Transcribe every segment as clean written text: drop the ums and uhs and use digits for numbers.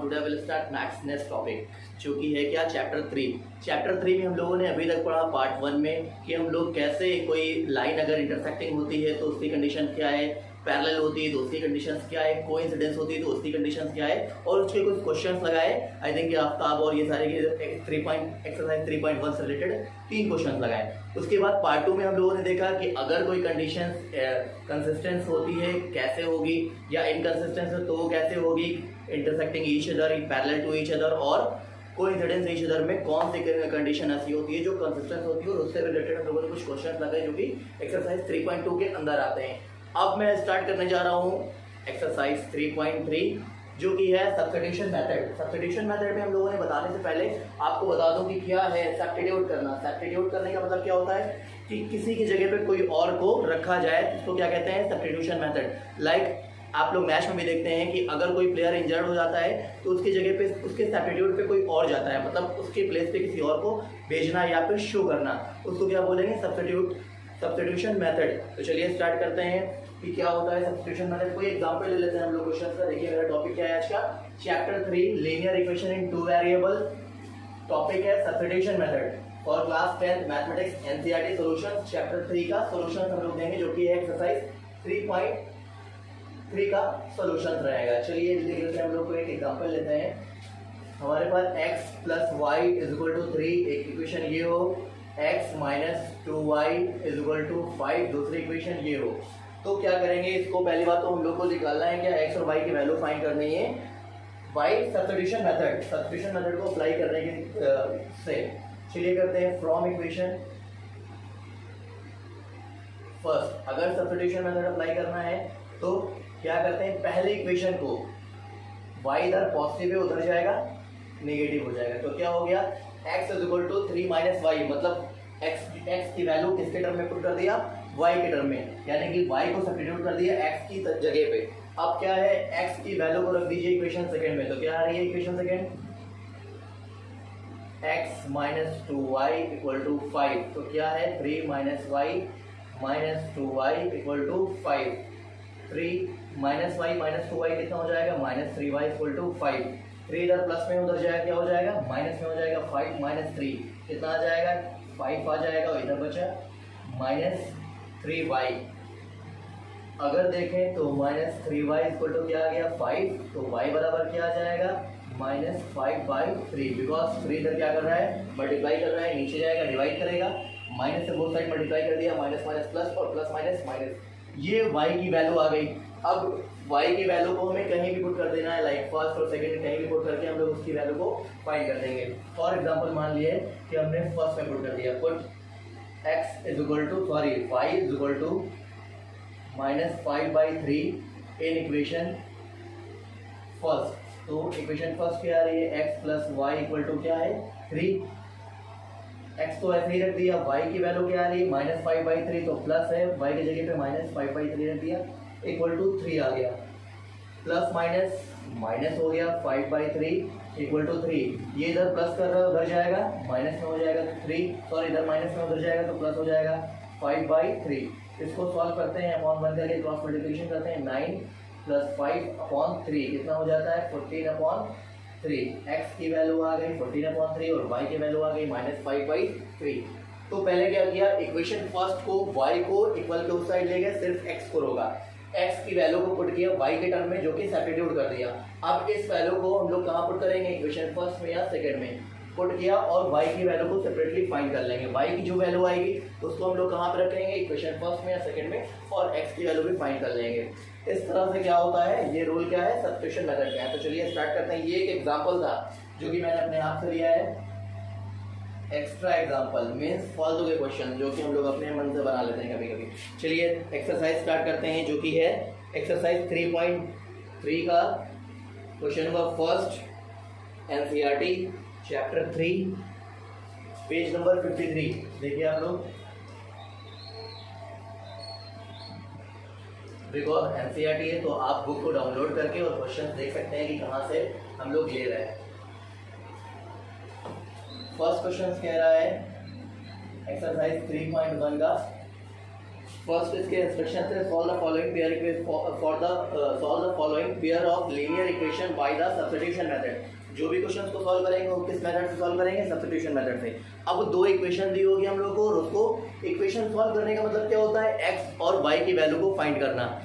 Today will start maths next topic जो कि है क्या चैप्टर 3। चैप्टर 3 में हम लोगों ने अभी तक पढ़ा पार्ट 1 में कि हम लोग कैसे कोई लाइन अगर इंटरसेक्टिंग होती है तो उसकी कंडीशन क्या है, पैरेलल होती है तो उसकी कंडीशंस क्या है, कोइंसिडेंस होती है तो उसकी कंडीशंस क्या है, और उसके कुछ क्वेश्चंस लगाए। आई थिंक आफ्ताब और ये सारे एक्सरसाइज 3.1 से रिलेटेड 3 क्वेश्चंस लगाए। उसके बाद पार्ट 2 में हम लोगों ने देखा कि अगर कोई कंडीशन कंसिस्टेंस होती है कैसे होगी, या इनकंसिस्टेंस है तो वो कैसे होगी, intersecting each other, parallel to each other, और कोइंसिडेंस ईच अदर में कौन सी कंडीशन ऐसी होती है जो कंसिस्टेंस होती है, और उससे रिलेटेड हम लोगों ने कुछ क्वेश्चन लगाए जो कि एक्सरसाइज 3.2 के अंदर आते हैं। अब मैं स्टार्ट करने जा रहा हूँ एक्सरसाइज 3.3 जो कि है सब्स्टिट्यूशन मेथड। सब्स्टिट्यूशन मेथड में हम लोगों ने बताने से पहले आपको बता दूं कि क्या है सब्स्टिट्यूट करना। सब्स्टिट्यूट करने का मतलब क्या होता है कि किसी की जगह पे कोई और को रखा जाए, इसको क्या कहते हैं, सब्स्टिट्यूशन मेथड। लाइक आप लोग मैच में भी देखते हैं कि अगर कोई प्लेयर इंजर्ड हो जाता है तो उसकी जगह पे उसके सब्स्टिट्यूट पे कोई और जाता है, मतलब उसके प्लेस पे किसी और को भेजना या फिर शो करना, उसको क्या बोलेंगे, सब्स्टिट्यूशन मेथड। तो चलिए स्टार्ट करते हैं कि क्या होता है सब्स्टिट्यूशन मेथड। कोई एग्जांपल ले लेते हैं हम लोग क्वेश्चन का। देखिए मेरा टॉपिक क्या है आज का, chapter 3 linear equation in 2 variable. Topic है substitution method for class 10 mathematics NCERT solutions. Chapter 3 का सॉल्यूशन हम लोग देंगे जो कि है एक्सरसाइज 3.3 का सॉल्यूशन रहेगा। चलिए देख लेते हैं, हम लोग को एक एग्जांपल लेते हैं। हमारे पास x + y = 3 एक इक्वेशन ये हो, x - 2y = 5 दूसरी इक्वेशन ये हो। तो क्या करेंगे, इसको पहली बात तो हम लोग को निकालना है क्या, x और y की वैल्यू फाइंड करनी है बाय सब्स्टिट्यूशन मेथड को अप्लाई करने के से। चलिए करते हैं फ्रॉम इक्वेशन फर्स्ट। अगर सब्स्टिट्यूशन मेथड अप्लाई करना है तो क्या करते हैं, पहले इक्वेशन को y इधर पॉजिटिव है उधर जाएगा नेगेटिव हो जाएगा। तो क्या हो गया, x = 3 - y, मतलब x की वैल्यू किसके टर्म में पुट कर दिया, y के टर्म में, यानी कि y को सब्स्टिट्यूट कर दिया x की जगह पे। अब क्या है, x की वैल्यू को रख दीजिए इक्वेशन सेकंड में। तो क्या आ रही है इक्वेशन सेकंड, x - 2y = 5। तो क्या है 3 - y - 2y = 5। 3 - y - 2y कितना हो जाएगा, -3y = 5। 3 इधर प्लस में उधर जाएगा, क्या हो जाएगा, माइनस में हो जाएगा। 5 - 3 कितना आ जाएगा, 5 आ जाएगा, और इधर बचा -3y। अगर देखें तो -3y = क्या आ गया, 5। तो y बराबर क्या आ जाएगा, -5/3, बिकॉज 3 इधर क्या कर रहा है, मल्टीप्लाई कर रहा है, नीचे जाएगा डिवाइड करेगा, माइनस से बोथ साइड मल्टीप्लाई कर दिया, माइनस माइनस प्लस और प्लस माइनस माइनस। ये y की वैल्यू आ गई। अब y की वैल्यू को हमें कहीं भी पुट कर देना है, लाइक फर्स्ट और सेकंड कहीं भी पुट करके हम लोग उसकी वैल्यू को फाइंड कर देंगे। फॉर एग्जांपल मान लिए कि हमने फर्स्ट में पुट कर दिया, पुट y = -5/3 इन इक्वेशन फर्स्ट। तो इक्वेशन फर्स्ट क्या आ रही है, x + y = क्या है, 3। x तो ऐसे ही रख दिया, y की वैल्यू क्या आ रही है, -5/3, तो प्लस है, y की जगह पे -5/3 रख दिया, = 3 आ गया। प्लस माइनस माइनस हो गया, 5/3 = 3। ये इधर प्लस कर रहा है उधर जाएगा, माइनस में हो जाएगा तो 3, सॉरी इधर माइनस में उधर जाएगा तो प्लस हो जाएगा 5/3। इसको सॉल्व करते हैं, अपॉन 1 करके क्रॉस मल्टीप्लिकेशन करते हैं, 9 + 5/3 कितना हो जाता है, 14/3। x की वैल्यू आ गई 14/3 और y की वैल्यू आ गई -5/3। तो पहले क्या किया, इक्वेशन फर्स्ट को y को इक्वल के उस साइड ले गए, सिर्फ x को रोका, x की वैल्यू को पुट किया y के टर्म में जो कि सब्स्टिट्यूट कर दिया। अब इस वैल्यू को हम लोग कहाँ पुट करेंगे, इक्वेशन फर्स्ट में या सेकंड में पुट किया, और y की वैल्यू को सेपरेटली फाइंड कर लेंगे। y की जो वैल्यू आएगी उसको हम लोग कहाँ पर रखेंगे, इक्वेशन फर्स्ट में या सेकंड में, और x की वैल्यू भी फाइंड कर लेंगे। इस तरह से क्या होता है, ये रूल क्या है, सब्स्टिट्यूशन मेथड का है। तो चलिए स्टार्ट करते हैं। ये एक एग्जांपल था जो कि मैंने अपने आप से लिया है, एक्स्ट्रा एग्जांपल मींस फालतू के क्वेश्चन जो कि हम लोग अपने मन से बना लेते हैं कभी कभी। चलिए एक्सरसाइज स्टार्ट करते हैं जो कि है एक्सरसाइज 3.3 का question number first, NCERT chapter 3 page number 53। देखिए आप लोग, बिकॉज एनसीईआरटी है तो आप बुक को डाउनलोड करके और क्वेश्चन देख सकते हैं कि कहाँ से हम लोग ले रहे हैं। फर्स्ट क्वेश्चन कह रहा है एक्सरसाइज 3.1 का, फर्स्ट इसके इंस्ट्रक्शन है solve the following pair solve the following pair of linear equation by the substitution method. जो भी क्वेश्चन को सॉल्व करेंगे वो किस मेथड से सॉल्व करेंगे, सब्स्टिट्यूशन मेथड से। अब दो इक्वेशन दी होगी हम लोग को और उसको इक्वेशन सॉल्व करने का मतलब क्या होता है, एक्स और वाई की वैल्यू को फाइंड करना।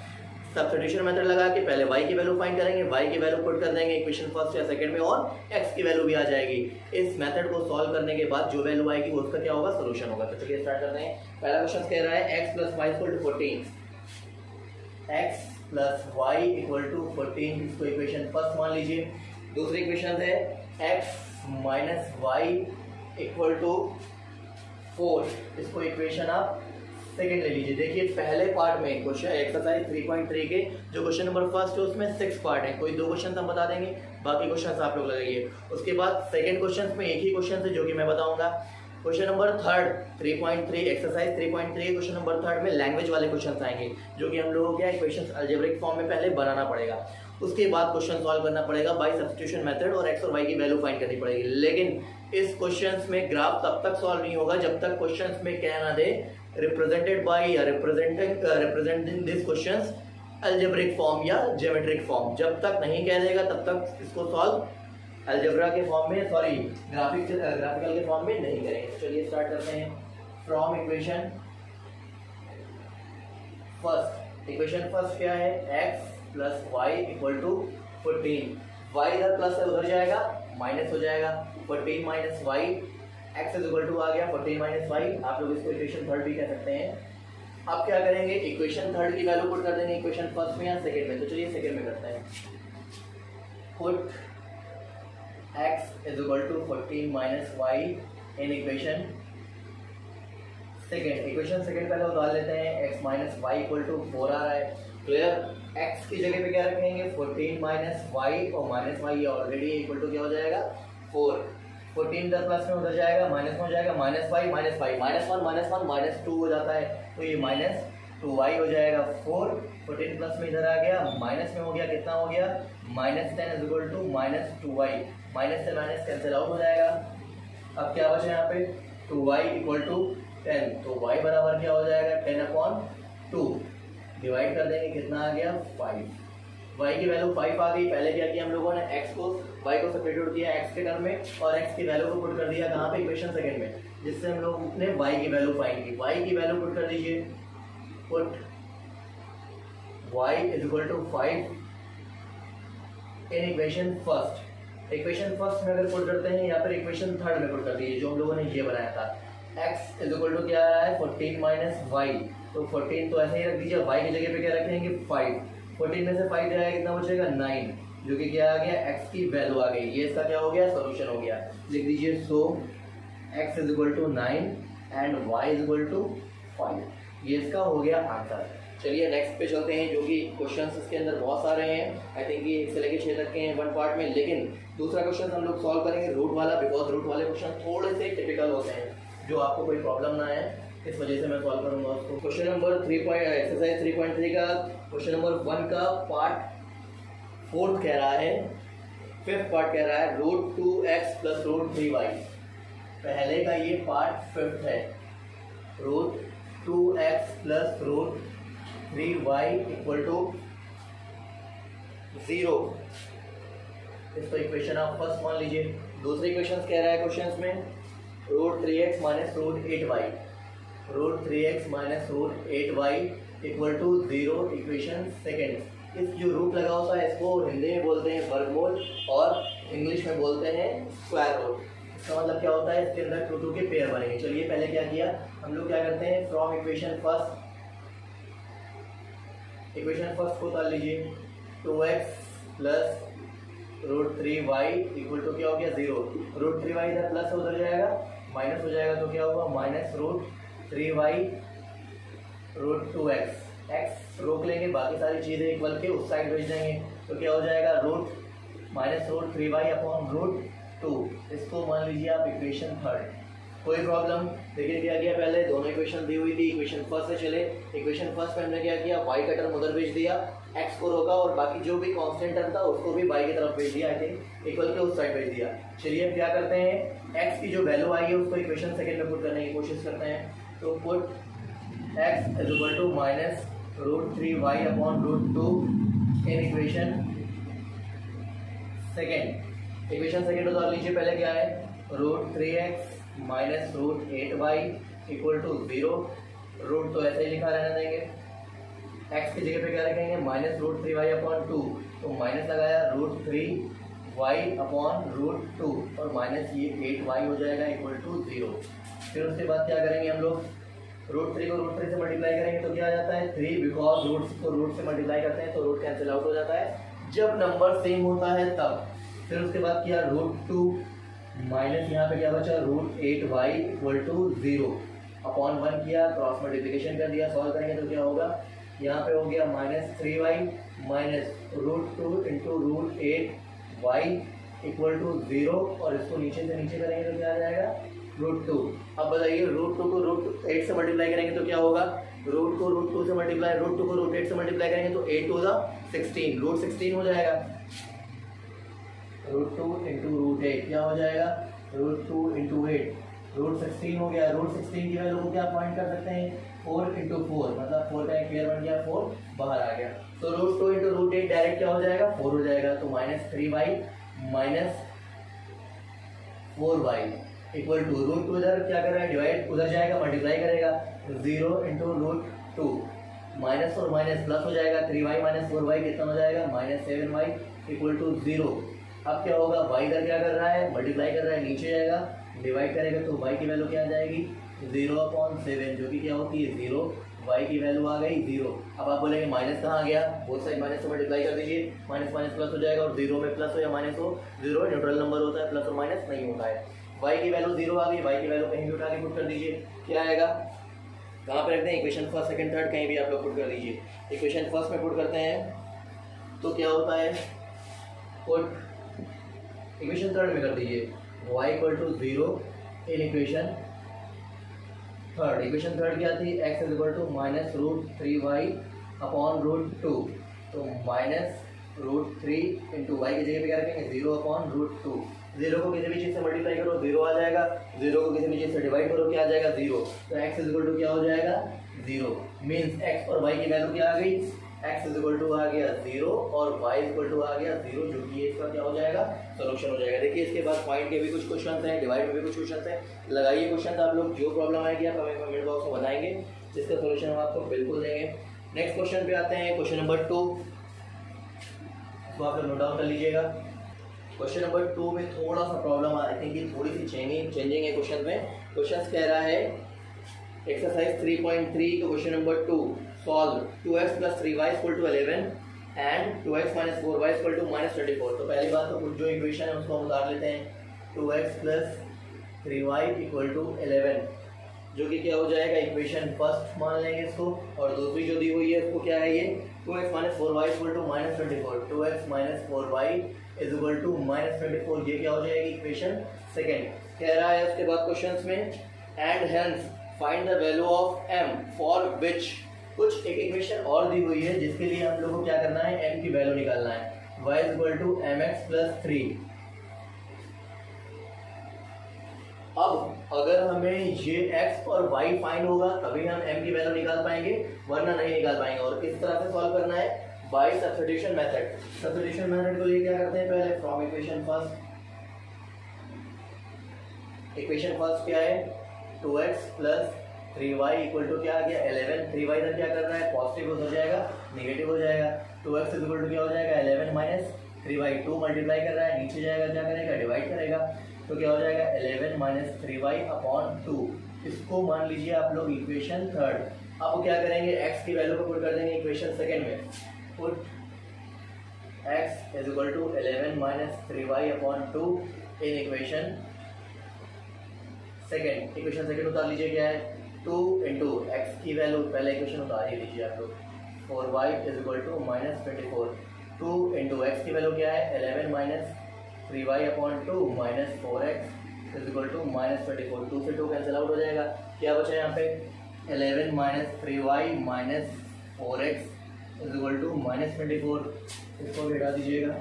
सब्स्टिट्यूशन मेथड लगा के पहले y की वैल्यू फाइंड करेंगे, y की वैल्यू पुट कर देंगे इक्वेशन फर्स्ट या सेकंड में और x की वैल्यू भी आ जाएगी। इस मेथड को सॉल्व करने के बाद जो वैल्यू आएगी वो उसका क्या होगा, सॉल्यूशन होगा। तो चलिए स्टार्ट करते हैं। पहला क्वेश्चन कह रहा है x + y = 14, x + y = 14, इसको इक्वेशन फर्स्ट मान लीजिए। दूसरी इक्वेशन है x - y = 4, इसको इक्वेशन आप सेकेंड ले लीजिए। देखिए पहले पार्ट में क्वेश्चन एक्सरसाइज 3.3 के जो क्वेश्चन नंबर फर्स्ट है उसमें 6 पार्ट है, कोई 2 क्वेश्चन हम बता देंगे, बाकी क्वेश्चन आप लोग लगाइए। उसके बाद सेकंड क्वेश्चन में एक ही क्वेश्चन है जो कि मैं बताऊंगा। Question number third 3.3 exercise 3.3 question number third में लैंग्वेज वाले क्वेश्चन आएंगे जो कि हम लोगों को क्या इक्वेशन अलजेब्रिक फॉर्म में पहले बनाना पड़ेगा। उसके बाद क्वेश्चन सॉल्व करना पड़ेगा बाय सब्स्टिट्यूशन मेथड और एक्स और वाई की वैल्यू फाइंड करनी पड़ेगी। लेकिन इस क्वेश्चंस में ग्राफ तब तक सॉल्व नहीं होगा जब तक क्वेश्चंस में क्या ना दे रिप्रेजेंटेड बाय या representing this questions algebraic form या ज्योमेट्रिक फॉर्म। जब तक नहीं कह देगा तब तक इसको सॉल्व अलजेब्रा के फॉर्म में ग्राफिकल के फॉर्म में नहीं करेंगे। तो चलिए स्टार्ट करते हैं। फ्रॉम इक्वेशन फर्स्ट क्या है, x + y = 14, y इधर प्लस है उधर जाएगा माइनस हो जाएगा, 14 - y, x = आ गया 14 - y। आप लोग इसको इक्वेशन थर्ड भी कह सकते हैं। अब क्या करेंगे, इक्वेशन थर्ड की वैल्यू पुट कर देंगे इक्वेशन फर्स्ट में या सेकंड में। तो चलिए सेकंड में करते हैं। पुट x = 14 - y इन इक्वेशन सेकंड। इक्वेशन सेकंड पहले उतार लेते हैं। x - y = 4 आ रहा है, क्लियर। x की जगह पे क्या रखेंगे, 14 - y और minus y already equal to क्या हो जाएगा 4। 14 इधर प्लस में उधर जाएगा माइनस में हो जाएगा -y -1 -2 हो जाता है, तो ये -2y हो जाएगा 4। 14 प्लस में इधर आ गया माइनस में हो गया, कितना हो गया -10 = -2y, माइनस से माइनस कैंसिल आउट हो जाएगा। अब क्या बचा यहाँ पे 2y = 10, तो y बराबर क्या हो जाएगा 10/2, डिवाइड कर देंगे कितना आ गया 5। y की वैल्यू 5 आ गई। पहले क्या किया हम लोगों ने y को सब्स्टिट्यूट किया x के टर्म में और x की वैल्यू को पुट कर दिया कहाँ पे, इक्वेशन सेकंड में, जिससे हम लोग ने y की वैल्यू फाइंड की। y की वैल्यू पुट कर दीजिए, put y = 5 in equation first. Equation first में अगर पुट करते हैं या फिर इक्वेशन थर्ड में पुट कर दीजिए जो हम लोगों ने ये बनाया था। x = क्या आ रहा है 14 - y, तो 14 तो ऐसे ही रख दीजिए, y की जगह पे क्या रखेंगे 5। 14 में से 5 जाएगा कितना बचेगा 9, जो कि क्या आ गया x की वैल्यू आ गई। ये इसका क्या हो गया, सॉल्यूशन हो गया। लिख दीजिए सो x = 9 एंड y = 5, ये इसका हो गया आंसर। चलिए नेक्स्ट पे चलते हैं, जो कि क्वेश्चंस इसके अंदर बहुत सारे हैं। आई थिंक ये 1 से लेकर 6 तक के हैं वन पार्ट में, लेकिन दूसरा क्वेश्चन हम लोग सॉल्व करेंगे रूट वाला, बिकॉज रूट वाले क्वेश्चन थोड़े से टिपिकल होते हैं, जो आपको कोई प्रॉब्लम ना है इस वजह से मैं सॉल्व करूंगा उसको। क्वेश्चन नंबर एक्सरसाइज 3.3 का क्वेश्चन नंबर 1 का पार्ट 4 कह रहा है, 5th पार्ट कह रहा है √2x + √3y। पहले का ये पार्ट 5th है, √2x + √3y = 0, इसको इक्वेशन आप फर्स्ट मान लीजिए। दूसरी इक्वेशन कह रहा है क्वेश्चन में √3x - √8y, √3x - √8y = 0, equation second. इस जो रूट लगा होता है इसको हिंदी में बोलते हैं वर्गमूल और इंग्लिश में बोलते हैं स्क्वायर रूट। इसका मतलब क्या होता है, इसके अंदर 2 के पेयर बनेंगे। चलिए पहले क्या किया हम लोग, क्या करते हैं फ्रॉम इक्वेशन फर्स्ट को उतार लीजिए। 2x + √3y = क्या हो गया 0। √3y इधर प्लस उधर जाएगा माइनस हो जाएगा, तो क्या होगा -√3y √2x। x रोक लेंगे, बाकी सारी चीज़ें इक्वल के उस साइड भेज देंगे, तो क्या हो जाएगा -√3y/√2। इसको मान लीजिए आप इक्वेशन थर्ड। कोई प्रॉब्लम, लेकिन क्या किया पहले दोनों इक्वेशन दी हुई थी, इक्वेशन फर्स्ट से चले। इक्वेशन फर्स्ट में हमने क्या किया, y का टर्म उधर भेज दिया, x को रोका और बाकी जो भी कांस्टेंट टर्म था उसको भी y की तरफ भेज दिया, आई थिंक इक्वल के उस साइड भेज दिया। चलिए अब क्या करते हैं, x की जो वैल्यू आई है उसको इक्वेशन सेकंड में पुट करने की कोशिश करते हैं। तो put x is equal to minus √3y upon √2 in equation second. Equation second उतार लीजिए। पहले क्या है, √3x minus √8y equal to 0। Root तो ऐसे ही लिखा रहने देंगे। x की जगह पे क्या रखेंगे, माइनस √3y अपॉन 2, तो माइनस लगाया √3y अपॉन √2 और माइनस ये 8y हो जाएगा इक्वल टू 0। फिर उसके बाद क्या करेंगे हम लोग, √3 को √3 से मल्टीप्लाई करेंगे तो क्या आ जाता है 3, बिकॉज रूट्स को रूट से मल्टीप्लाई करते हैं तो रूट कैंसिल आउट हो जाता है जब नंबर सेम होता है तब। फिर उसके बाद किया √2 माइनस यहाँ पे क्या बचा √8y इक्वल टू 0 अपॉन 1 किया, क्रॉस मल्टीप्लिकेशन कर दिया। सॉल्व करेंगे तो क्या होगा, यहाँ पे हो गया -3y minus √2 into √8y equal to 0 और इसको नीचे से नीचे करेंगे तो क्या आ जाएगा √2। अब बताइए √2 को √8 से मल्टीप्लाई करेंगे तो क्या होगा, रूट को √2 से मल्टीप्लाई, √2 को √8 से मल्टीप्लाई करेंगे तो 8 टू द 16, √16 हो जाएगा। √2 इंटू √8 क्या हो जाएगा, √2 इंटू 8 √16 हो गया। √16 की वैल्यू को क्या पॉइंट कर सकते हैं, 4 इंटू 4, मतलब 4 का एक पेयर बन गया, 4 बाहर आ गया। तो √2 इंटू √8 डायरेक्ट क्या हो जाएगा 4 हो जाएगा। तो -3y minus 4y equal to √2 इधर क्या कर रहा है डिवाइड, उधर जाएगा मल्टीप्लाई करेगा, 0 इंटू √2 माइनस और माइनस प्लस हो जाएगा, 3y माइनस 4y कितना हो जाएगा -7y इक्वल टू 0। अब क्या होगा, y इधर क्या कर रहा है मल्टीप्लाई कर रहा है, नीचे जाएगा डिवाइड करेगा तो y की वैल्यू क्या आ जाएगी 0/7, जो कि क्या होती है 0, y की वैल्यू आ गई 0। अब आप बोलेंगे माइनस कहाँ आ गया, बोथ साइड माइनस से मल्टीप्लाई कर दीजिए, माइनस माइनस प्लस हो जाएगा और 0 में प्लस हो या माइनस हो, 0 न्यूट्रल नंबर होता है, प्लस और माइनस नहीं होता है। y की वैल्यू 0 आ गई, y की वैल्यू कहीं भी उठा के पुट कर दीजिए, क्या आएगा, कहाँ पे रखते हैं, इक्वेशन फर्स्ट सेकंड थर्ड कहीं भी आप लोग पुट कर दीजिए। इक्वेशन फर्स्ट में पुट करते हैं तो क्या होता है, पुट इक्वेशन थर्ड में कर दीजिए, y equal to 0 in equation third. Equation third क्या थी, x is equal to minus √3y upon √2, तो माइनस √3 इंटू वाई की जगह पे क्या रखेंगे 0/√2। 0 को किसी भी चीज़ से मल्टीप्लाई करो 0 आ जाएगा, 0 को किसी भी चीज़ से डिवाइड करो क्या आ जाएगा 0। तो x इज इक्वल टू क्या हो जाएगा 0, मीन्स x और y की वैल्यू क्या आ गई, x इज इक्वल टू आ गया 0 और y इज इक्वल टू आ गया 0, जो कि इसका क्या हो जाएगा सोल्यूशन हो जाएगा। देखिए इसके बाद पॉइंट के भी कुछ क्वेश्चन हैं, डिवाइड में भी कुछ क्वेश्चन हैं, लगाइए क्वेश्चन आप लोग, जो प्रॉब्लम आएगी आप हमें कमेंट बॉक्स में बताएंगे, जिसका सोल्यूशन हम आपको बिल्कुल देंगे। नेक्स्ट क्वेश्चन पे आते हैं, क्वेश्चन नंबर 2, इसको आप लोग नोट डाउन कर लीजिएगा। क्वेश्चन नंबर 2 में थोड़ा सा प्रॉब्लम आई थिंक कि थोड़ी सी चेंजिंग है क्वेश्चन में। क्वेश्चन कह रहा है एक्सरसाइज 3.3 का question number 2, solve 2x plus 3y equal to 11 and 2x minus 4y equal to -24। तो पहली बात तो जो इक्वेशन है उसको हम उतार लेते हैं, 2x plus 3y equal to 11, जो कि क्या हो जाएगा इक्वेशन फर्स्ट मान लेंगे इसको, और दूसरी जो दी हुई है उसको क्या है ये 2x minus 4y equal to -24, 2x minus 4y is equal to -24, ये क्या हो जाएगी इक्वेशन सेकेंड। कह रहा है उसके बाद क्वेश्चंस में and hence find the value of m for which, कुछ एक इक्वेशन और दी हुई है जिसके लिए हम लोग को क्या करना है m की वैल्यू निकालना है, y is equal to mx plus 3। अब अगर हमें ये x और y फाइंड होगा तभी हम m की वैल्यू निकाल पाएंगे, वरना नहीं निकाल पाएंगे। और किस तरह से सॉल्व करना है, by substitution method. Substitution method को लिए क्या करते हैं, पहले फ्रॉम इक्वेशन फर्स्ट क्या है 2x plus 3y equal to क्या आ गया 11, 3y इधर क्या कर रहा है पॉजिटिव हो जाएगा नेगेटिव हो जाएगा, 2x इक्वल टू क्या हो जाएगा 11 माइनस 3y, 2 मल्टीप्लाई कर रहा है नीचे जाएगा क्या करेगा डिवाइड करेगा, तो क्या हो जाएगा 11 माइनस 3y अपॉन 2। इसको मान लीजिए आप लोग इक्वेशन थर्ड। अब क्या करेंगे x की वैल्यू को पुट कर देंगे इक्वेशन सेकेंड में, put x is equal to 11 minus 3y upon 2 in equation second. Equation second उतार लीजिए क्या है 2 इंटू एक्स की वैल्यू, पहले इक्वेशन उतार ही लीजिए आप लोग, 4y is equal to -24, 2 into x की वैल्यू क्या है 11 minus 3y upon 2 minus 4x is equal to -24, 2 से 2 कैंसिल आउट हो जाएगा, क्या बचा यहाँ पे 11 minus 3y minus 4x is equal to -24, इसको भी हटा दीजिएगा,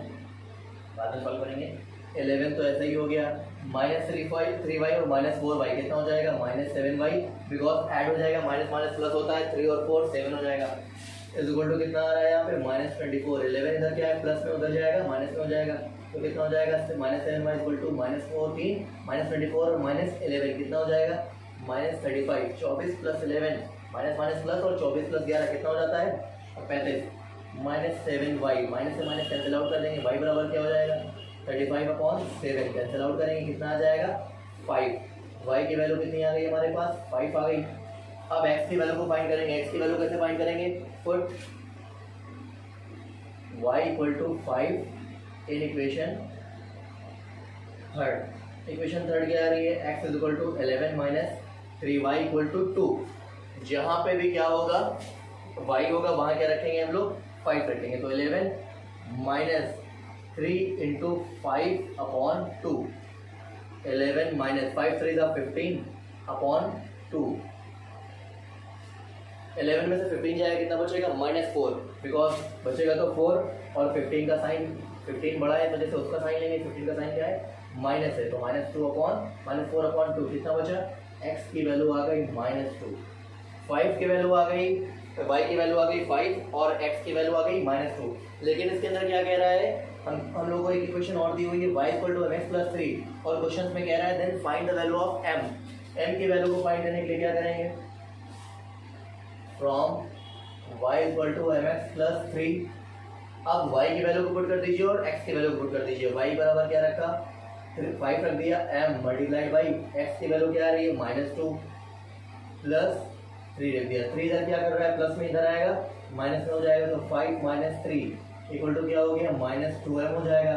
बाद में सॉल्व करेंगे। 11 तो ऐसा ही हो गया -3y और -4y कितना हो जाएगा -7y, बिकॉज ऐड हो जाएगा, माइनस माइनस प्लस होता है, 3 और 4 7 हो जाएगा, इज इक्वल टू कितना आ रहा है यहाँ पे -24। 11 इधर क्या है प्लस में उधर जाएगा माइनस में हो जाएगा, तो कितना हो जाएगा -7y इक्वल टू -14 -24 और -11 कितना हो जाएगा -35। 24 प्लस 11 माइनस माइनस प्लस और 24 प्लस 11 कितना हो जाता है 35। -7y, माइनस से माइनस कैंसिल आउट कर देंगे, y बराबर क्या हो जाएगा 35/7 कैंसिल आउट करेंगे, कितना आ जाएगा 5। y की वैल्यू कितनी आ गई हमारे पास 5 आ गई। अब x की वैल्यू को फाइंड करेंगे, x की वैल्यू कैसे फाइंड करेंगे, put y equal to 5 in equation third. Equation third क्या आ रही है, x is equal to 11 minus 3y equal to 2। जहाँ पे भी क्या होगा y होगा वहाँ क्या रखेंगे हम लोग 5 रखेंगे, तो 11 minus 3 into 5 upon 2, 11 minus 5 3 15 upon 2, 11 में से 15 जाएगा कितना बचेगा -4, बिकॉज बचेगा तो 4 और 15 का साइन 15 बड़ा है तो जैसे उसका साइन लेंगे, 15 का साइन क्या है माइनस है, तो -2 अपॉन -4 अपॉन 2 कितना बचा, x की वैल्यू आ गई -2, 5 की वैल्यू आ गई, y की वैल्यू आ गई 5 और x की वैल्यू आ गई -2। लेकिन इसके अंदर क्या कह रहा है, हम लोगों को एक इक्वेशन और दी हुई है y equal to mx plus 3 और क्वेश्चन में कह रहा है then find the value of m। m की वैल्यू को फाइंड करने के लिए क्या करेंगे, from y equal to mx plus 3। अब y की वैल्यू को पुट कर दीजिए और x की वैल्यू को पुट कर दीजिए, y बराबर क्या रखा 5 रख दिया, m मल्टीप्लाइड बाई x की वैल्यू क्या आ रही है -2 प्लस 3 रख दिया, 3 इधर क्या कर रहा है प्लस में इधर आएगा माइनस में हो जाएगा, तो 5 माइनस 3 इक्वल टू क्या हो गया -2m हो जाएगा।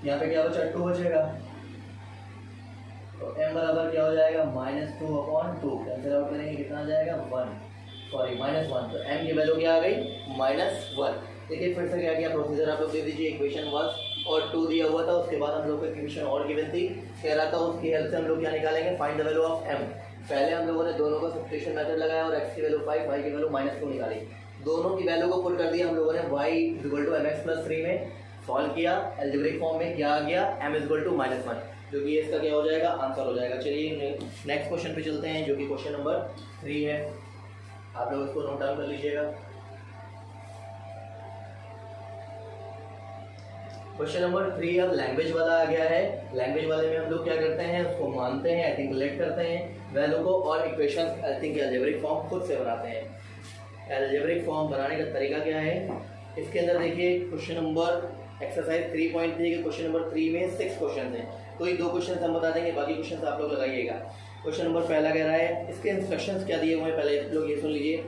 यहाँ पे क्या बचा 2 बचेगा, तो m बराबर क्या हो जाएगा -2 अपॉन 2 कैंसिल आउट करेंगे कितना आ जाएगा -1, तो m की वैल्यू क्या आ गई -1। देखिए फिर से क्या किया प्रोसीजर आप लोग दे दीजिए, इक्वेशन 1 और 2 दिया हुआ था, उसके बाद हम लोग को इक्वेशन और गिवन थी, कह रहा था उसकी हेल्प से हम लोग क्या निकालेंगे find the value of m। पहले हम लोगों ने दोनों का सब्स्टिट्यूशन मेथड लगाया और x की वैल्यू 5 y की वैल्यू -2 निकाली, दोनों की वैल्यू को पुट कर दिया हम लोगों ने y equal to mx plus 3 में सॉल्व किया, अलजेब्रिक फॉर्म में क्या आ गया m इक्वल टू -1, जो कि इसका क्या हो जाएगा आंसर हो जाएगा। चलिए नेक्स्ट क्वेश्चन पे चलते हैं जो कि क्वेश्चन नंबर 3 है, आप लोग इसको नोट डाउन कर लीजिएगा। क्वेश्चन नंबर 3 अब लैंग्वेज वाला आ गया है। लैंग्वेज वाले में हम लोग क्या करते हैं उसको मानते हैं, आई थिंक लेट करते हैं वैल्यू को और equation I think algebraic form खुद से बनाते हैं। अलजेब्रिक फॉर्म बनाने का तरीका क्या है, इसके अंदर देखिए क्वेश्चन नंबर एक्सरसाइज 3.3 के क्वेश्चन नंबर 3 में 6 क्वेश्चन हैं, कोई 2 क्वेश्चन हम बता देंगे, बाकी क्वेश्चन आप लोग लगाइएगा। क्वेश्चन नंबर पहला कह रहा है, इसके इंस्ट्रक्शंस क्या दिए हुए हैं पहले लोग ये सुन लीजिए।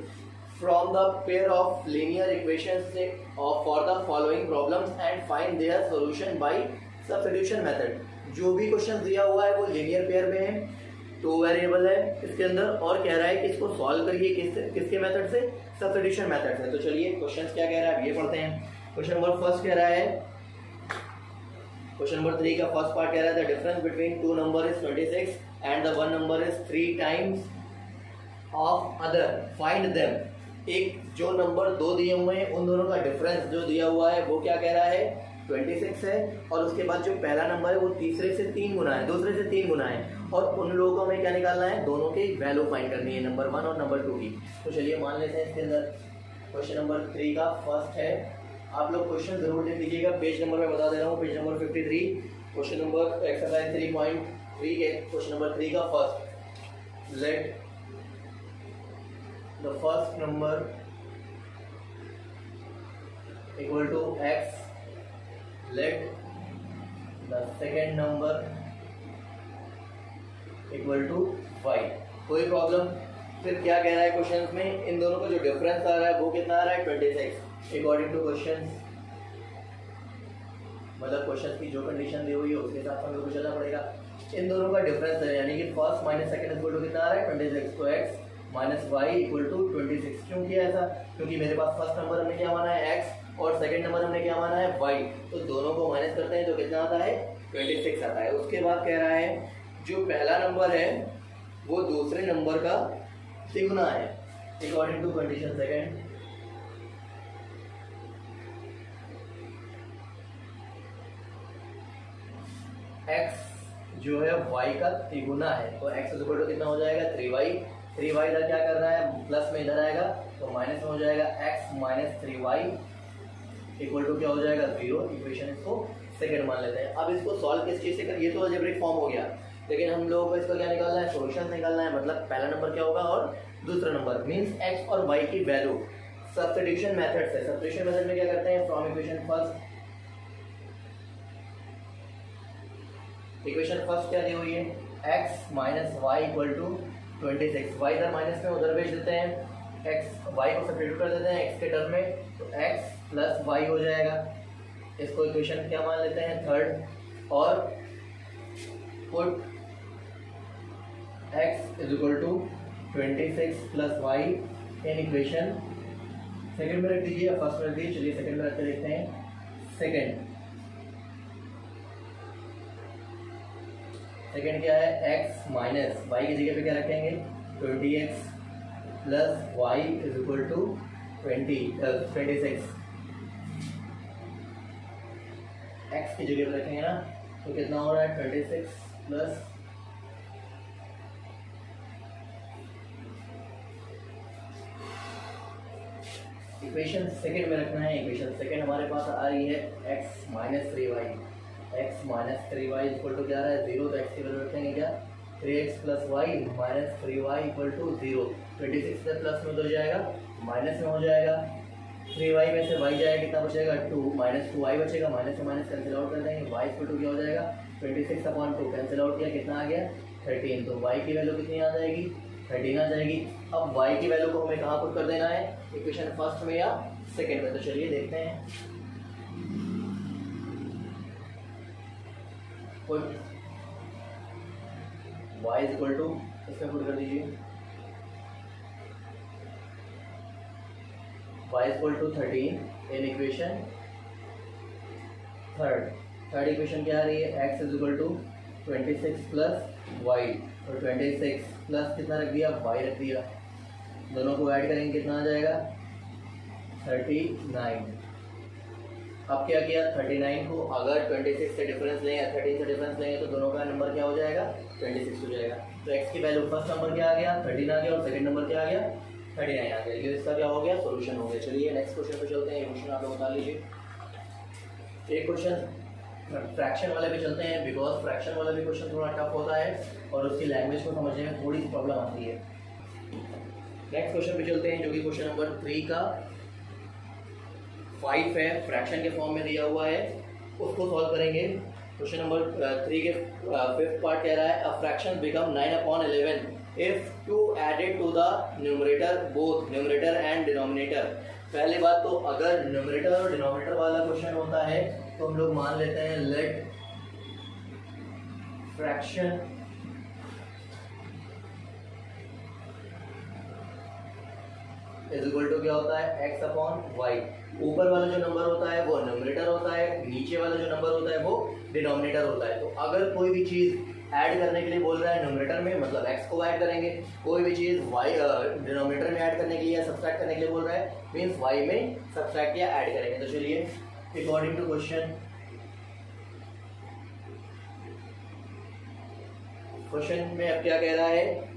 From the pair of linear equations for the following problems and find their solution by substitution method। जो भी क्वेश्चन दिया हुआ है वो लीनियर पेयर में है, 2 वेरिएबल है इसके अंदर और कह रहा है कि इसको सॉल्व करिए किसके मेथड से, सब्स्टिट्यूशन मेथड से। तो चलिए क्वेश्चन क्या कह रहा है ये पढ़ते हैं। क्वेश्चन नंबर फर्स्ट कह रहा है, क्वेश्चन नंबर 3 का फर्स्ट पार्ट कह रहा है the difference between 2 number is 26 and the 1 number is 3 times of other, find them. एक जो नंबर 2 दिए हुए हैं उन दोनों का डिफरेंस जो दिया हुआ है वो क्या कह रहा है 26 है, और उसके बाद जो पहला नंबर है वो तीसरे से 3 गुना है, दूसरे से 3 गुना है, और उन लोगों को हमें क्या निकालना है, दोनों की वैल्यू फाइंड करनी है, नंबर 1 और नंबर 2 की। तो चलिए मान लेते हैं इसके अंदर क्वेश्चन नंबर 3 का फर्स्ट है, आप लोग क्वेश्चन जरूर लिख लीजिएगा, पेज नंबर मैं बता दे रहा हूँ, page number 53, question number exercise 3.3 के क्वेश्चन नंबर 3 का first. Let the first number equal to x, let the second number equal to y। कोई प्रॉब्लम? फिर क्या कह रहा है क्वेश्चन में, इन दोनों का जो डिफरेंस आ रहा है वो कितना आ रहा है 26 अकॉर्डिंग टू क्वेश्चन, मतलब क्वेश्चन की जो कंडीशन दी हुई है उसके हिसाब से हमें चलना पड़ेगा। इन दोनों का डिफरेंस है यानी कि first minus second equal to कितना आ रहा है 26, तो x minus y equal to 26। क्यों किया ऐसा, क्योंकि मेरे पास फर्स्ट नंबर हमने क्या माना है x और सेकंड नंबर हमने क्या माना है y, तो दोनों को माइनस करते हैं तो कितना आता है 26 आता है। उसके बाद कह रहा है जो पहला नंबर है वो दूसरे नंबर का तिगुना है अकॉर्डिंग टू कंडीशन सेकंड। जो है y का तिगुना है, तो x इक्वल टू कितना हो जाएगा 3y। 3y इधर क्या कर रहा है, प्लस में इधर आएगा तो माइनस में हो जाएगा x minus 3y equal to क्या हो जाएगा 0। इक्वेशन इसको सेकंड मान लेते हैं। अब इसको सॉल्व किस चीज़ से कर, ये तो अलजेब्रिक फॉर्म हो गया, लेकिन हम लोगों को इसका क्या निकालना है, सॉल्यूशन निकालना है। मतलब पहला नंबर क्या होगा और दूसरा नंबर मीन्स x और y की वैल्यू सब्स्टिट्यूशन मेथड से। सब्स्टिट्यूशन मेथड में क्या करते हैं, फ्रॉम इक्वेशन फर्स्ट क्या दी हुई है, x minus y equal to 26। Y इधर माइनस में उधर भेज देते हैं, x y को सब्स्टिट्यूट कर देते हैं x के टर्म में, तो x प्लस वाई हो जाएगा। इसको इक्वेशन क्या मान लेते हैं थर्ड, और put x is equal to 26 plus y in equation second में रख दीजिए, फर्स्ट में रख दीजिए। चलिए सेकंड में रख के देखते हैं। सेकंड क्या है, x माइनस वाई की जगह पे क्या रखेंगे 20x plus y is equal to 26। x की जगह पे रखेंगे ना, तो कितना हो रहा है 26 प्लस इक्वेशन सेकंड में रखना है। इक्वेशन सेकंड हमारे पास आ रही है x minus 3y। x minus 3y equal to क्या रहा है 0, तो x की वैल्यू रखेंगे क्या 3x plus y minus 3y equal to 0। 26 से प्लस में उधर जाएगा, माइनस में हो जाएगा, 3y में से y जाएगा, कितना बचेगा 2, माइनस 2y बचेगा, माइनस से माइनस कैंसिल आउट कर देंगे, y इक्वल टू क्या हो जाएगा 26/2, कैंसिल आउट किया कितना आ गया 13, तो y की वैल्यू कितनी आ जाएगी 13 आ जाएगी। अब y की वैल्यू को हमें कहाँ पुट कर देना है, इक्वेशन फर्स्ट में या सेकंड में, तो चलिए देखते हैं। Put y is equal to, इसमें पुट कर दीजिए y is equal to 13 in equation third equation क्या आ रही है, x is equal to 26 plus y, और 26 प्लस कितना रख दिया y रख दिया, दोनों को ऐड करेंगे कितना आ जाएगा 39। अब क्या किया 39 को अगर 26 से डिफरेंस लें या 13 से डिफरेंस लेंगे तो दोनों का नंबर क्या हो जाएगा 26 हो जाएगा। तो x की वैल्यू फर्स्ट नंबर क्या आ गया 13 आ गया, और सेकंड नंबर क्या आ गया 39 आ गया। ये इसका क्या हो गया सोल्यूशन हो गया। चलिए नेक्स्ट क्वेश्चन पे चलते हैं। ये क्वेश्चन आप लोग बता लीजिए। एक क्वेश्चन फ्रैक्शन वाले पे चलते हैं, बिकॉज फ्रैक्शन वाला भी क्वेश्चन थोड़ा टफ होता है और उसकी लैंग्वेज को समझने में थोड़ी सी प्रॉब्लम आती है। नेक्स्ट क्वेश्चन पे चलते हैं, जो कि क्वेश्चन नंबर 3 का 5 है, फ्रैक्शन के फॉर्म में दिया हुआ है, उसको सॉल्व करेंगे। क्वेश्चन नंबर 3 के फिफ्थ पार्ट कह रहा है a fraction become 9/11 if two added to the numerator both numerator and denominator. पहली बात तो अगर न्यूमरेटर और डिनोमिनेटर वाला क्वेश्चन होता है तो हम लोग मान लेते हैं let fraction is equal to क्या होता है x अपॉन वाई। ऊपर वाला जो नंबर होता है वो न्यूमरेटर होता है, नीचे वाला जो नंबर होता है वो डिनोमिनेटर होता है। तो अगर कोई भी चीज़ ऐड करने के लिए बोल रहा है न्यूमरेटर में, मतलब x को ऐड करेंगे, कोई भी चीज़ y डिनोमिनेटर में ऐड करने के लिए या सब्सट्रैक्ट करने के लिए बोल रहा है मीन्स y में सब्सट्रैक्ट या ऐड करेंगे। तो चलिए अकॉर्डिंग टू क्वेश्चन में अब क्या कह रहा है,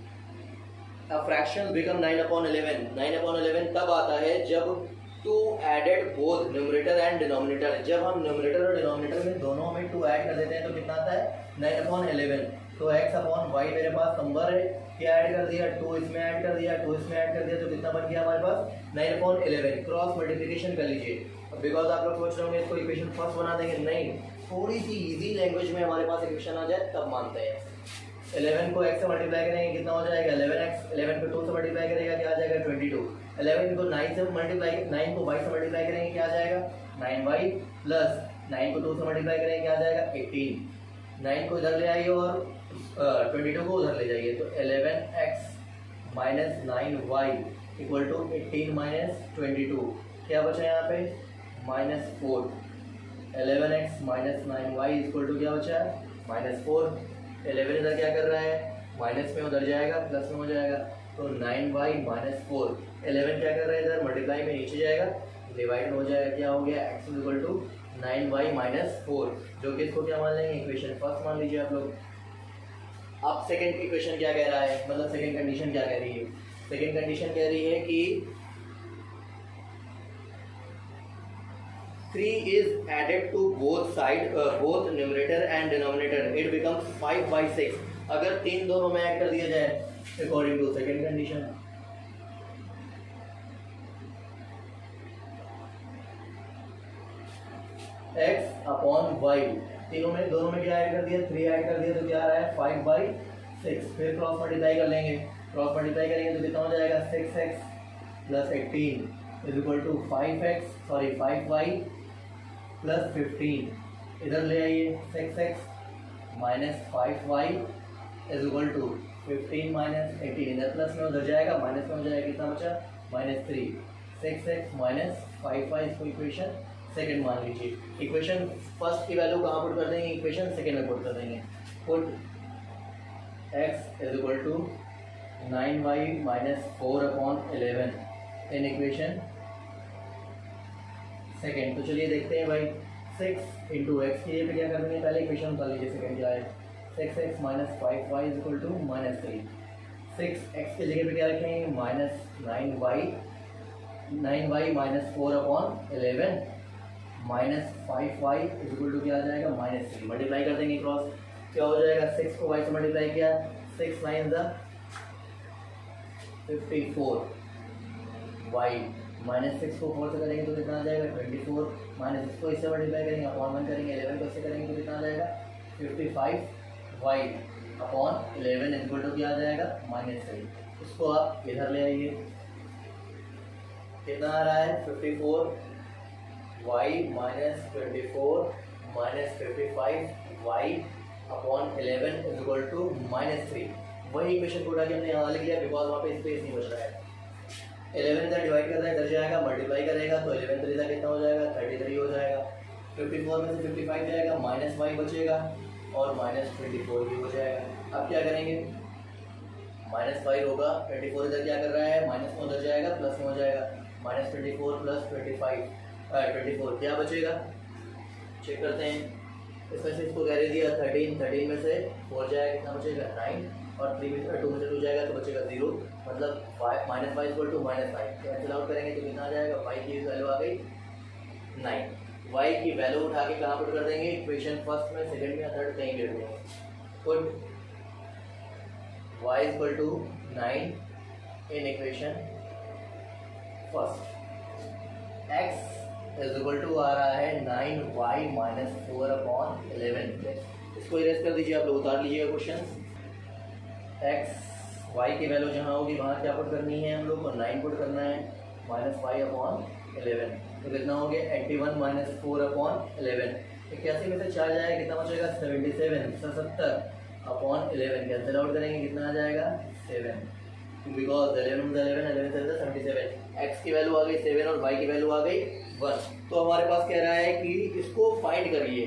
A fraction become 9/11। 9/11 तब आता है जब two added both numerator and denominator. जब हम न्यूमरेटर और डिनोमिनेटर में दोनों में 2 ऐड कर देते हैं तो कितना आता है 9/11। तो x अपॉन वाई मेरे पास नंबर है, क्या ऐड कर दिया 2 इसमें ऐड कर दिया, 2 इसमें ऐड कर दिया, तो कितना बन गया हमारे पास 9/11। क्रॉस मल्टीप्लिकेशन कर लीजिए। बिकॉज आप लोग सोच रहे होंगे इसको इक्वेशन फर्स्ट बना देंगे, नहीं, थोड़ी सी ईजी लैंग्वेज में हमारे पास इक्वेशन आ जाए तब मानते हैं। 11 को x से मल्टीप्लाई करेंगे कितना हो जाएगा 11x, 11 को 2 से मल्टीप्लाई करेगा क्या आ जाएगा 22, 11 को 9 से मल्टीप्लाई 9 को y से मल्टीप्लाई करेंगे क्या आ जाएगा 9y, प्लस 9 को 2 से मल्टीप्लाई करेंगे क्या आ जाएगा 18, 9 को इधर ले आइए और 22 को उधर ले जाइए, तो 11x minus 9y equal to 18 minus 22, क्या बचा यहाँ पे -4। 11x minus 9y equal to क्या बचा है -4। 11 इधर क्या कर रहा है माइनस में उधर जाएगा, प्लस में हो जाएगा, तो 9y माइनस 4। 11 क्या कर रहा है इधर मल्टीप्लाई में नीचे जाएगा, डिवाइड हो जाएगा, क्या हो गया x equal to 9y minus 4, जो कि इसको क्या मान लेंगे इक्वेशन फर्स्ट मान लीजिए आप लोग। अब सेकेंड इक्वेशन क्या कह रहा है, मतलब सेकेंड कंडीशन क्या कह रही है? सेकेंड कंडीशन कह रही है कि 3 is added to both side both numerator and denominator, it becomes 5/6. अगर 3 दोनों में ऐड कर दिया जाए according to second condition, x upon y, दोनों में क्या ऐड कर दिया, 3 ऐड कर दिया तो क्या आ रहा है 5/6। फिर क्रॉस मल्टीप्लाई कर लेंगे, क्रॉस मल्टीप्लाई करेंगे तो कितना हो जाएगा 6x plus 18 is equal to 5y plus 15। इधर ले आइए 6x minus 5y is equal to 15 minus 18, इधर प्लस में उधर जाएगा माइनस में हो जाएगा, कितना बचा -3। 6x माइनस 5y इसको इक्वेशन सेकेंड मान लीजिए। इक्वेशन फर्स्ट की वैल्यू कहाँ पुट कर देंगे, इक्वेशन सेकेंड में पुट कर देंगे। Put x is equal to 9y minus 4/11 in equation second. तो चलिए देखते हैं भाई, 6 इंटू एक्स की जगह पे क्या कर देंगे, पहले इक्वेशन निकाल लीजिए सेकेंड क्या है, 6x minus 5y is equal to -3। 6x की जगह पे क्या रखेंगे -9y minus 4/11 minus 5y is equal to क्या आ जाएगा -3। मल्टीप्लाई कर देंगे क्रॉस, क्या हो जाएगा 6 को y से मल्टीप्लाई किया, 6 9 54, y माइनस 6 को 4 से करेंगे तो कितना आ जाएगा 24, माइनस 6 को इससे मल्टीप्लाई करेंगे अपॉन 1 करेंगे, 11 को इससे करेंगे तो कितना आ जाएगा 55y अपॉन 11 इक्वल टू क्या आ जाएगा -3। इसको आप इधर ले आइए, कितना आ रहा है 54y minus 24 minus 55y upon 11 equal to -3। वही इक्वेशन को उठा के हमने यहाँ लिख लिया बिकॉज वहाँ पे स्पेस नहीं बच रहा है। 11 इधर डिवाइड कर रहा है, इधर जाएगा मल्टीप्लाई करेगा तो 11 3 का कितना हो जाएगा 33 हो जाएगा। 54 में से 55 जाएगा, माइनस y बचेगा और -24 भी हो जाएगा। अब क्या करेंगे, -5 होगा, 24 इधर क्या कर रहा है माइनस में उधर जाएगा प्लस में हो जाएगा, -24 प्लस 24 क्या बचेगा, चेक करते हैं। इसमें से इसको कैरी दिया 13 में से 4 जाएगा, कितना बचेगा 9 और 3 में से 2 में से 2 जाएगा तो बचेगा 0, मतलब -y equal to -5 cancel out करेंगे तो कितना आ जाएगा, y की वैल्यू आ गई 9। y की वैल्यू उठा के कहाँ पुट कर देंगे, इक्वेशन फर्स्ट में, सेकंड में या थर्ड कहीं भी रख देंगे। Put y equal to 9 in equation first, x is equal to आ रहा है 9y माइनस 4/11। इसको इरेज कर दीजिए, आप लोग उतार लीजिएगा क्वेश्चन। x y की वैल्यू जहाँ होगी वहाँ क्या पुट करनी है हम लोग को, 9 पुट करना है -5/11 तो कितना हो गया 81 माइनस 4/11। 81 में से 4 जाएगा कितना बचेगा 77, 70/11 कैंसिल आउट करेंगे कितना आ जाएगा 7, बिकॉज 11 से 77। x की वैल्यु आ गई 7 और y की वैल्यू आ गई 1। तो हमारे पास कह रहा है कि इसको फाइंड करिए,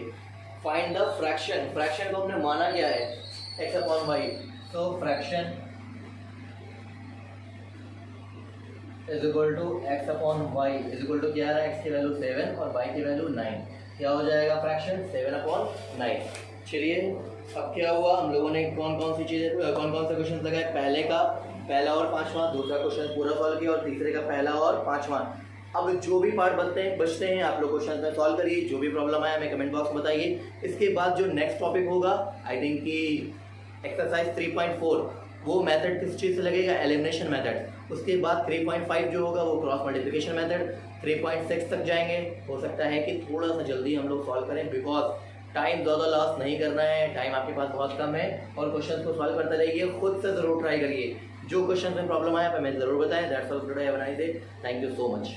फाइंड द फ्रैक्शन। फ्रैक्शन को हमने माना क्या है x/y, तो fraction is equal to x/y is equal to क्या आ रहा है, x की वैल्यू 7 और y की वैल्यू 9, क्या हो जाएगा फ्रैक्शन 7/9। चलिए अब क्या हुआ, हम लोगों ने कौन कौन से क्वेश्चन लगाए, पहला और पांचवा, दूसरा क्वेश्चन पूरा सॉल्व किया और तीसरे का पहला और पांचवा। अब जो भी पार्ट बचते हैं आप लोग क्वेश्चन में सॉल्व करिए, जो भी प्रॉब्लम आया हमें कमेंट बॉक्स में बताइए। इसके बाद जो नेक्स्ट टॉपिक होगा आई थिंक कि एक्सरसाइज 3.4, वो मेथड किस चीज़ से लगेगा, एलिमिनेशन मेथड। उसके बाद 3.5 जो होगा वो क्रॉस मल्टीप्लिकेशन मेथड। 3.6 तक जाएंगे, हो सकता है कि थोड़ा सा जल्दी हम लोग सॉल्व करें बिकॉज टाइम ज़्यादा लॉस नहीं करना है, टाइम आपके पास बहुत कम है और क्वेश्चन को सॉल्व करते रहिए, खुद से ज़रूर ट्राई करिए। जो क्वेश्चन में प्रॉब्लम आया हमें ज़रूर बताएं। That's all today, have a nice day, thank you so much.